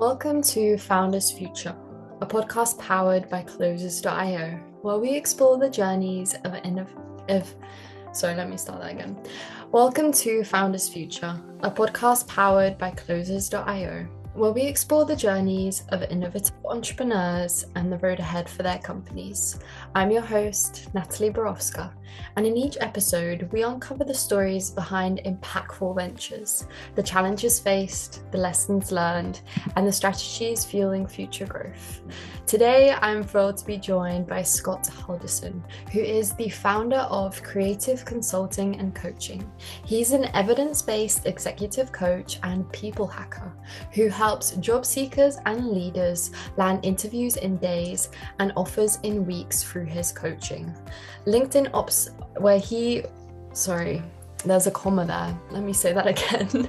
Welcome to Founders Future, a podcast powered by Closers.io, where we explore the journeys of sorry, let me start that again. Welcome to Founders Future, a podcast powered by Closers.io, where we explore the journeys of innovative entrepreneurs and the road ahead for their companies. I'm your host, Natalie Borowska, and in each episode, we uncover the stories behind impactful ventures, the challenges faced, the lessons learned, and the strategies fueling future growth. Today, I'm thrilled to be joined by Scott Halderson, who is the founder of Creative Consulting and Coaching. He's an evidence-based executive coach and people hacker who helps job seekers and leaders land interviews in days and offers in weeks through his coaching. LinkedIn Ops, there's a comma there. Let me say that again.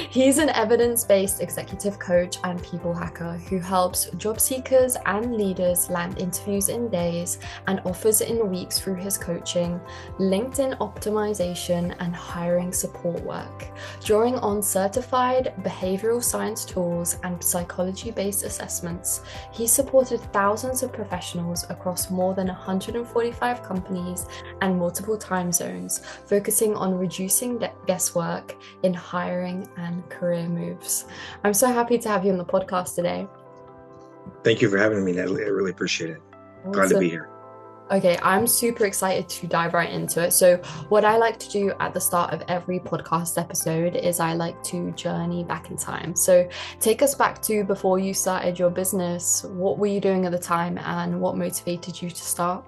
He's an evidence-based executive coach and people hacker who helps job seekers and leaders land interviews in days and offers in weeks through his coaching, LinkedIn optimization, and hiring support work. Drawing on certified behavioral science tools and psychology-based assessments, he supported thousands of professionals across more than 145 companies and multiple time zones, focusing on reducing guesswork in hiring and career moves. I'm so happy to have you on the podcast today. Thank you for having me, Natalie. I really appreciate it. Glad to be here. Okay, I'm super excited to dive right into it. So what I like to do at the start of every podcast episode is I like to journey back in time. So take us back to before you started your business. What were you doing at the time and what motivated you to start?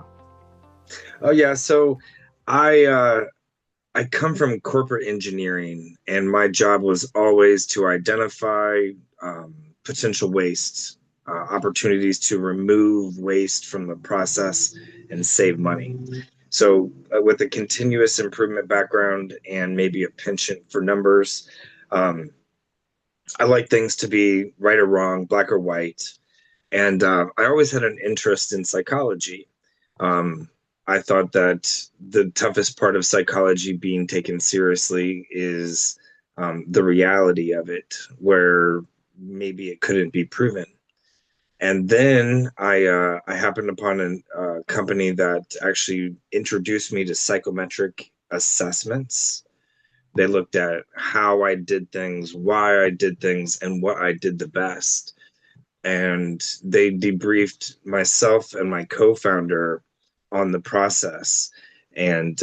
Oh yeah, so I come from corporate engineering, and my job was always to identify potential wastes, opportunities to remove waste from the process and save money. So, with a continuous improvement background and maybe a penchant for numbers, I like things to be right or wrong, black or white. And I always had an interest in psychology. I thought that the toughest part of psychology being taken seriously is the reality of it, where maybe it couldn't be proven. And then I happened upon a company that actually introduced me to psychometric assessments. They looked at how I did things, why I did things, and what I did the best. And they debriefed myself and my co-founder on the process. And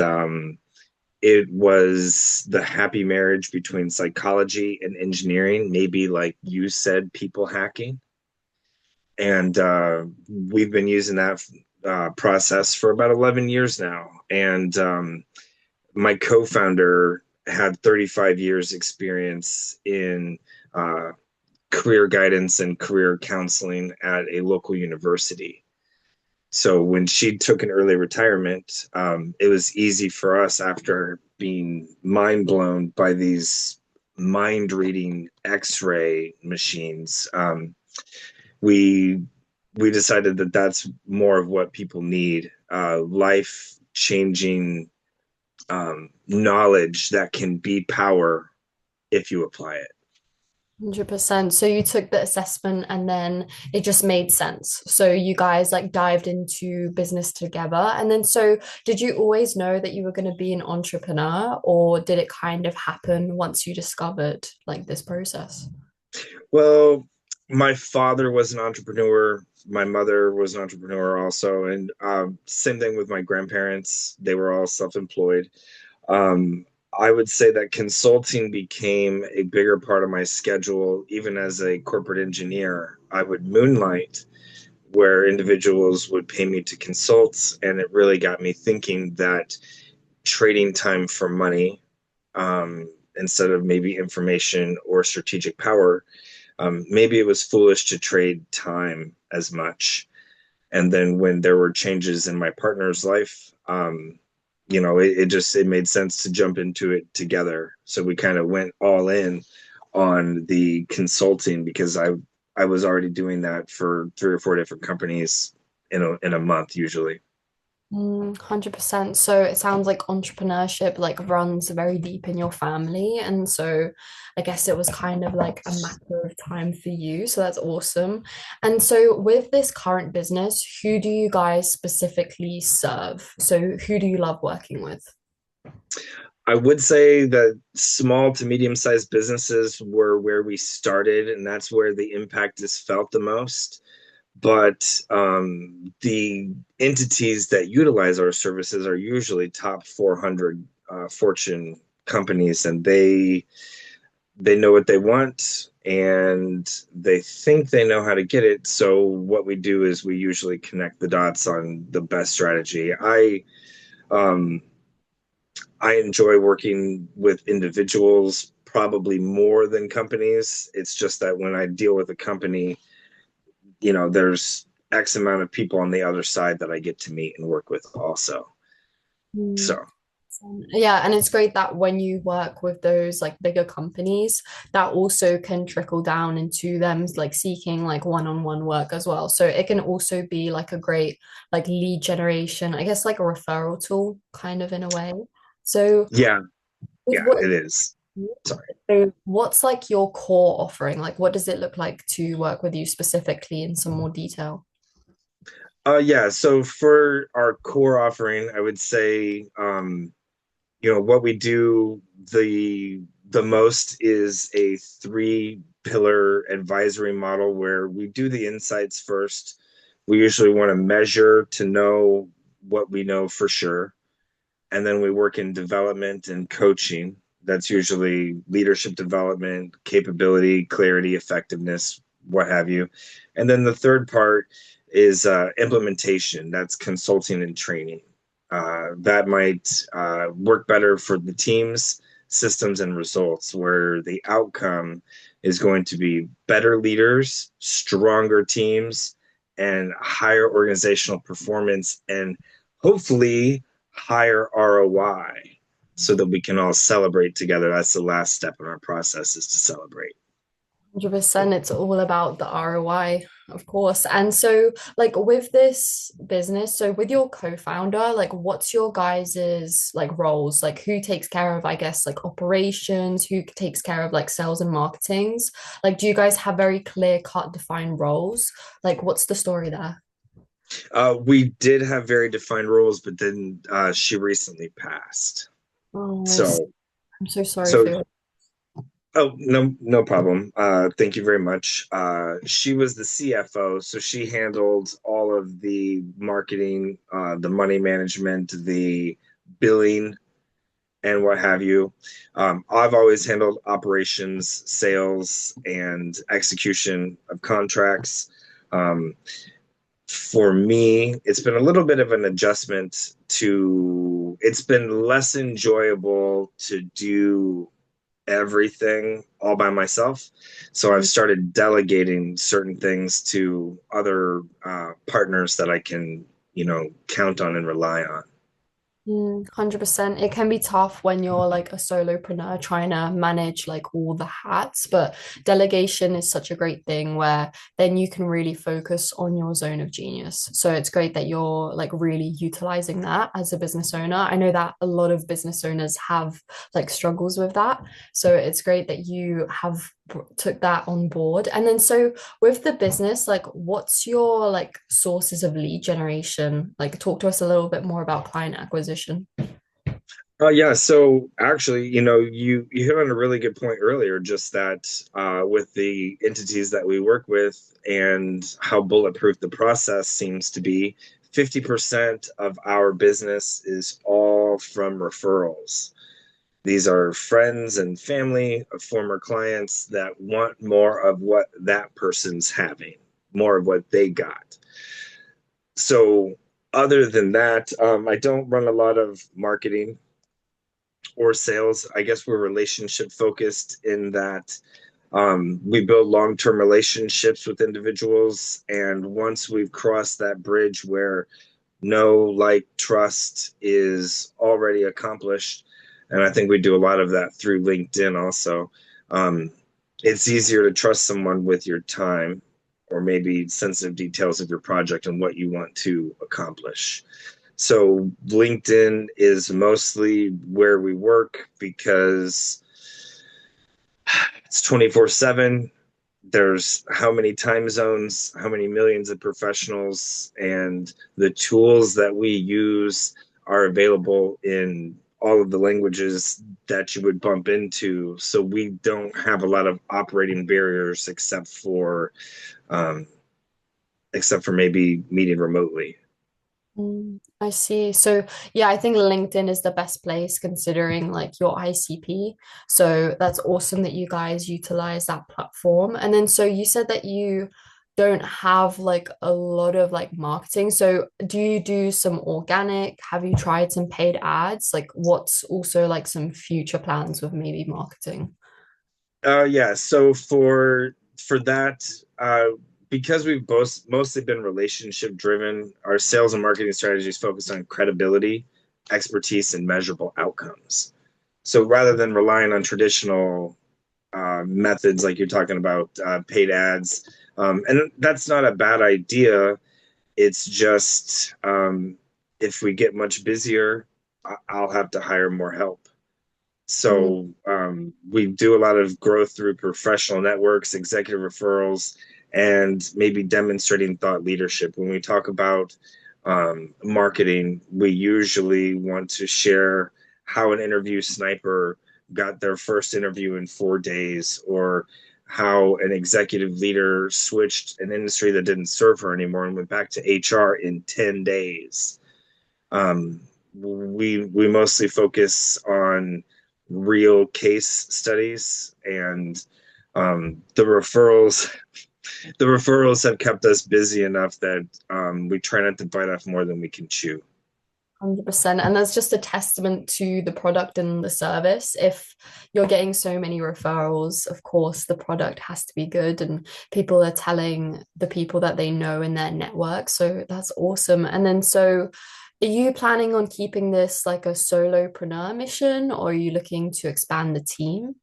it was the happy marriage between psychology and engineering, maybe like you said, people hacking. And we've been using that process for about 11 years now. And my co-founder had 35 years experience in career guidance and career counseling at a local university. So when she took an early retirement, it was easy for us, after being mind blown by these mind reading X-ray machines. We decided that that's more of what people need, life changing knowledge that can be power if you apply it. 100%. So you took the assessment and then it just made sense. So you guys like dived into business together. And then so did you always know that you were going to be an entrepreneur, or did it kind of happen once you discovered like this process? Well, my father was an entrepreneur. My mother was an entrepreneur also. And same thing with my grandparents. They were all self-employed. Um, I would say that consulting became a bigger part of my schedule. Even as a corporate engineer, I would moonlight where individuals would pay me to consult. And it really got me thinking that trading time for money, instead of maybe information or strategic power, maybe it was foolish to trade time as much. And then when there were changes in my partner's life, it made sense to jump into it together. So we kind of went all in on the consulting, because I was already doing that for 3 or 4 different companies in a month usually. 100%. So it sounds like entrepreneurship like runs very deep in your family. And so I guess it was kind of like a matter of time for you. So that's awesome. And so with this current business, who do you guys specifically serve? So who do you love working with? I would say that small to medium-sized businesses were where we started, and that's where the impact is felt the most. But the entities that utilize our services are usually top 400 Fortune companies, and they know what they want and they think they know how to get it. So what we do is we usually connect the dots on the best strategy. Um, I enjoy working with individuals probably more than companies. It's just that when I deal with a company, there's X amount of people on the other side that I get to meet and work with also. Mm. So, Yeah, and it's great that when you work with those like bigger companies, that also can trickle down into them like seeking like one-on-one work as well. So it can also be like a great like lead generation, I guess like a referral tool kind of in a way. So yeah, with yeah, what it is. Sorry. so what's like your core offering? Like what does it look like to work with you specifically in some more detail? Yeah, so for our core offering, I would say what we do the most is a three pillar advisory model where we do the insights first. We usually want to measure to know what we know for sure, and then we work in development and coaching. That's usually leadership development, capability, clarity, effectiveness, what have you. And then the third part is implementation. That's consulting and training. That might work better for the teams, systems, and results, where the outcome is going to be better leaders, stronger teams, and higher organizational performance, and hopefully higher ROI so that we can all celebrate together. That's the last step in our process, is to celebrate. 100%, it's all about the ROI, of course. And so, like with this business, so with your co-founder, like what's your guys's like roles? Like who takes care of, I guess, like operations, who takes care of like sales and marketings? Like, do you guys have very clear cut defined roles? Like, what's the story there? We did have very defined rules, but then she recently passed. Oh, So, I'm so sorry so for your. oh, no, no problem. Thank you very much. She was the CFO, so she handled all of the marketing, the money management, the billing, and what have you. I've always handled operations, sales, and execution of contracts. Um, for me, it's been a little bit of an adjustment it's been less enjoyable to do everything all by myself. So I've started delegating certain things to other partners that I can, count on and rely on. 100%. It can be tough when you're like a solopreneur trying to manage like all the hats, but delegation is such a great thing where then you can really focus on your zone of genius. So it's great that you're like really utilizing that as a business owner. I know that a lot of business owners have like struggles with that. So it's great that you have took that on board. And then so with the business, like what's your like sources of lead generation? Like talk to us a little bit more about client acquisition. Yeah, so actually, you hit on a really good point earlier, just that with the entities that we work with and how bulletproof the process seems to be, 50% of our business is all from referrals. These are friends and family of former clients that want more of what that person's having, more of what they got. So, other than that, I don't run a lot of marketing or sales. I guess we're relationship focused in that we build long term relationships with individuals. And once we've crossed that bridge where know, like, trust is already accomplished, and I think we do a lot of that through LinkedIn also. Um, it's easier to trust someone with your time or maybe sensitive details of your project and what you want to accomplish. So LinkedIn is mostly where we work because it's 24/7. There's how many time zones, how many millions of professionals, and the tools that we use are available in all of the languages that you would bump into. So we don't have a lot of operating barriers um, except for maybe meeting remotely. I see. So, yeah, I think LinkedIn is the best place considering like your ICP. So, that's awesome that you guys utilize that platform. And then, so you said that you don't have like a lot of like marketing. So, do you do some organic? Have you tried some paid ads? Like, what's also like some future plans with maybe marketing? Yeah, so for that, uh, because we've both mostly been relationship driven, our sales and marketing strategies focus on credibility, expertise, and measurable outcomes. So rather than relying on traditional methods like you're talking about, paid ads, and that's not a bad idea. It's just if we get much busier, I'll have to hire more help. Mm, So we do a lot of growth through professional networks, executive referrals, and maybe demonstrating thought leadership. When we talk about marketing, we usually want to share how an interview sniper got their first interview in 4 days, or how an executive leader switched an industry that didn't serve her anymore and went back to HR in 10 days. Um, we mostly focus on real case studies, and the referrals have kept us busy enough that we try not to bite off more than we can chew. 100%. And that's just a testament to the product and the service. If you're getting so many referrals, of course, the product has to be good and people are telling the people that they know in their network. So that's awesome. And then, so are you planning on keeping this like a solopreneur mission or are you looking to expand the team?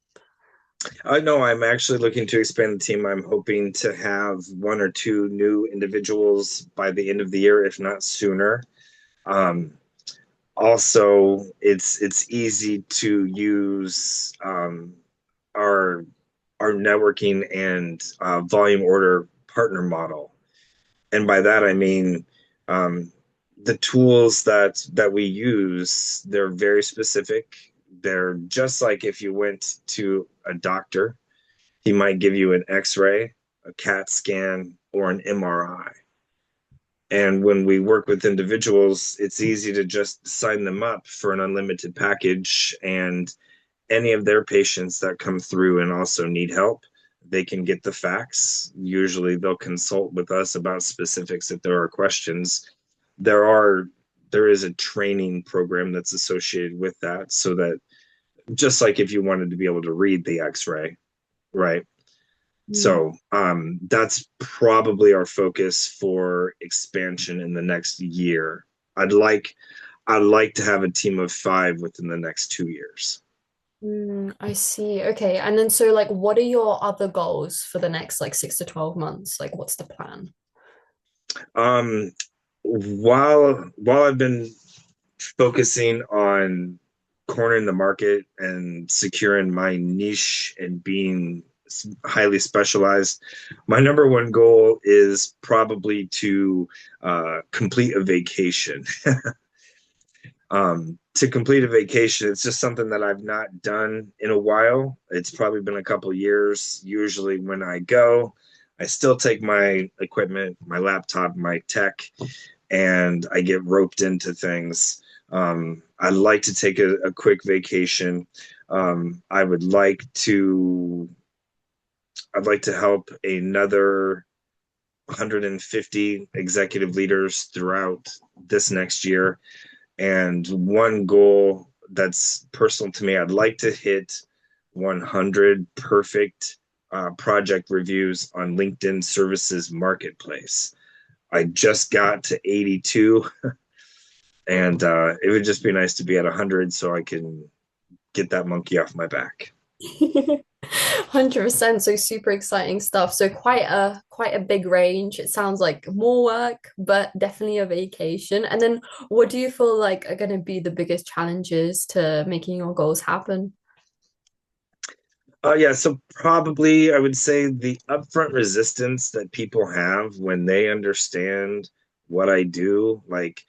No, I'm actually looking to expand the team. I'm hoping to have one or two new individuals by the end of the year, if not sooner. Um, Also, it's easy to use our our networking and volume order partner model, and by that I mean um, the tools that we use. They're very specific. They're just like if you went to a doctor, he might give you an X-ray, a CAT scan, or an MRI. And when we work with individuals, it's easy to just sign them up for an unlimited package. And any of their patients that come through and also need help, they can get the facts. Usually they'll consult with us about specifics if there are questions. There are there is a training program that's associated with that so that just like if you wanted to be able to read the x-ray, right? Mm. So that's probably our focus for expansion in the next year. I'd like I'd like to have a team of 5 within the next 2 years. I see. Okay. And then so like what are your other goals for the next like 6 to 12 months? Like what's the plan? Um, while I've been focusing on cornering the market and securing my niche and being highly specialized, my number one goal is probably to complete a vacation. To complete a vacation, it's just something that I've not done in a while. It's probably been a couple years. Usually, when I go, I still take my equipment, my laptop, my tech, and I get roped into things. I'd like to take a quick vacation. I would like to. I'd like to help another 150 executive leaders throughout this next year. And one goal that's personal to me, I'd like to hit 100 perfect project reviews on LinkedIn Services Marketplace. I just got to 82, and it would just be nice to be at 100 so I can get that monkey off my back. 100%. So super exciting stuff. So quite a big range. It sounds like more work, but definitely a vacation. And then what do you feel like are going to be the biggest challenges to making your goals happen? Yeah, so probably I would say the upfront resistance that people have when they understand what I do. Like,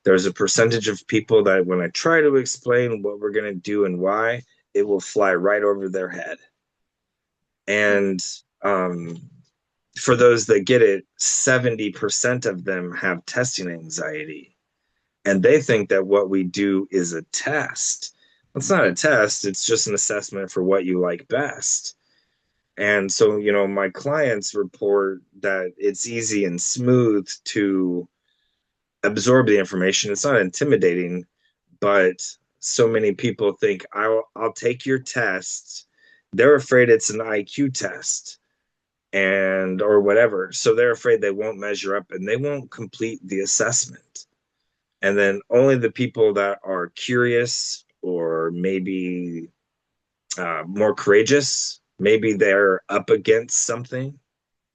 there's a percentage of people that when I try to explain what we're going to do and why, it will fly right over their head. And um, for those that get it, 70% of them have testing anxiety. And they think that what we do is a test. It's not a test, it's just an assessment for what you like best. And so, my clients report that it's easy and smooth to absorb the information. It's not intimidating, but so many people think I'll take your test. They're afraid it's an IQ test and or whatever. So they're afraid they won't measure up and they won't complete the assessment. And then only the people that are curious or maybe more courageous, maybe they're up against something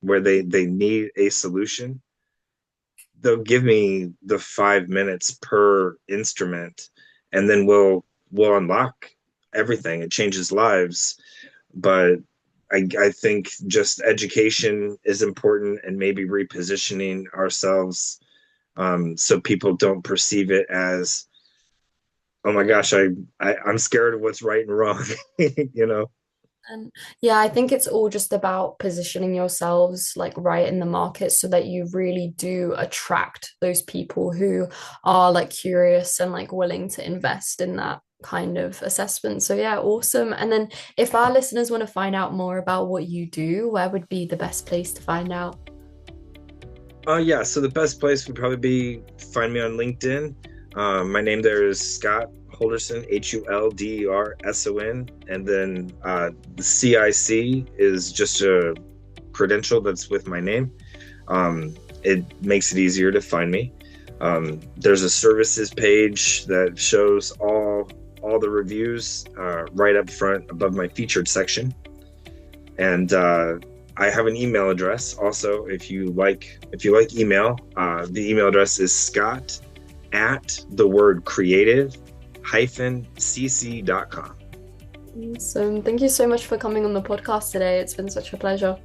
where they need a solution, they'll give me the 5 minutes per instrument, and then we'll unlock everything. It changes lives. But I think just education is important and maybe repositioning ourselves, so people don't perceive it as, oh my gosh, I'm scared of what's right and wrong, you know? And yeah, I think it's all just about positioning yourselves like right in the market so that you really do attract those people who are like curious and like willing to invest in that kind of assessment. So yeah, awesome. And then if our listeners want to find out more about what you do, where would be the best place to find out? Yeah, so the best place would probably be find me on LinkedIn. My name there is Scott Halderson, Hulderson, and then the CIC is just a credential that's with my name. It makes it easier to find me. There's a services page that shows all the reviews right up front above my featured section, and I have an email address also. If you like email, the email address is Scott at the word creative cc.com. Awesome. Thank you so much for coming on the podcast today. It's been such a pleasure.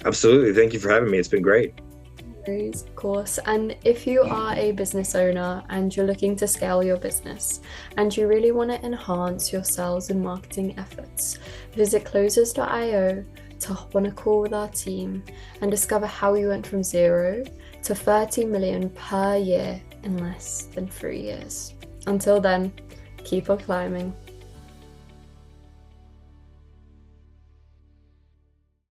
Absolutely. Thank you for having me. It's been great. Of course. And if you are a business owner and you're looking to scale your business and you really want to enhance your sales and marketing efforts, visit closers.io to hop on a call with our team and discover how we went from 0 to 30 million per year in less than 3 years. Until then, keep on climbing.